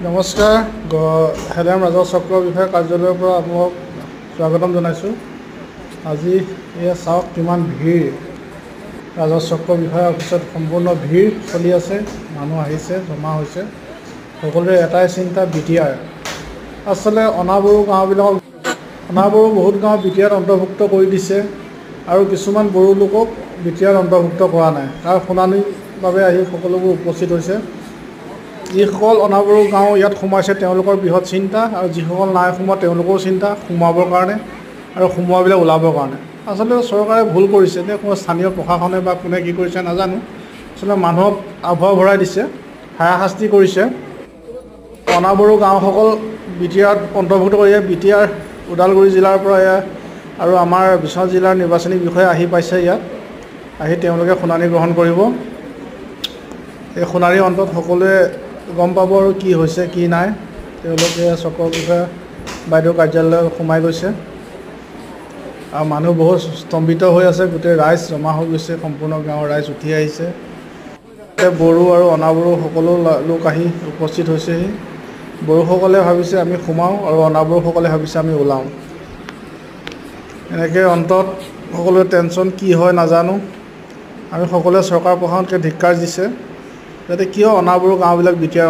নমস্কাৰ হেলেম ৰাজহ চক্ৰ বিষয়া কাৰ্যালয়ৰ পৰা আপোনাক স্বাগতম জনাইছোঁ। আজি এয়া চাওক কিমান ভিৰ, ৰাজহ চক্ৰ বিষয়াৰ অফিচত সম্পূৰ্ণ ভিৰ চলি আছে, মানুহ আহিছে, জমা হৈছে। সকলোৰে এটাই চিন্তা BTR। আচলতে অনাবড়ো বহুত গাঁও BTRত অন্তৰ্ভুক্ত কৰি দিছে আৰু কিছুমান বড়ো লোকক BTRত অন্তৰ্ভুক্ত কৰা নাই। তাৰ শুনানিৰ বাবে আহি সকলোবোৰ উপস্থিত হৈছে। যিসকল অনাবড়ো গাঁও ইয়াত সোমাইছে তেওঁলোকৰ বৃহৎ চিন্তা, আৰু যিসকল নাই সোমোৱা তেওঁলোকৰো চিন্তা সোমাবৰ কাৰণে আৰু সোমোৱাবিলাক ওলাবৰ কাৰণে। আচলতে চৰকাৰে ভুল কৰিছে, নে কোনো স্থানীয় প্ৰশাসনে বা কোনে কি কৰিছে নাজানো। আচলতে মানুহক আভুৱা ভৰাই দিছে, হাৰাশাস্তি কৰিছে। অনাবড়ো গাঁওসকল BTRত অন্তৰ্ভুক্ত কৰি BTR ওদালগুৰি জিলাৰ পৰা আৰু আমাৰ বিশ্বনাথ জিলাৰ নিৰ্বাচনী বিষয়া আহি পাইছে ইয়াত। আহি তেওঁলোকে শুনানি গ্ৰহণ কৰিব। এই শুনানিৰ অন্তত সকলোৱে গম পাব আৰু কি হৈছে কি নাই। তেওঁলোকে চক্ৰ বিষয়া বাইদেউ কাৰ্যালয়ত সোমাই গৈছে আৰু মানুহ বহুত স্তম্ভিত হৈ আছে। গোটেই ৰাইজ জমা হৈ গৈছে, সম্পূৰ্ণ গাঁৱৰ ৰাইজ উঠি আহিছে। বড়ো আৰু অনাবড়ো সকলো লোক আহি উপস্থিত হৈছেহি। বড়োসকলে ভাবিছে আমি সোমাওঁ আৰু অনাবড়োসকলে ভাবিছে আমি ওলাওঁ। এনেকৈ অন্তত সকলোৱে টেনশ্যন কি হয় নাজানো। আমি সকলোৱে চৰকাৰ প্ৰশাসনকে ধিক্কাৰ দিছে যাতে কিয় অনাবড়ো গাঁওবিলাক BTR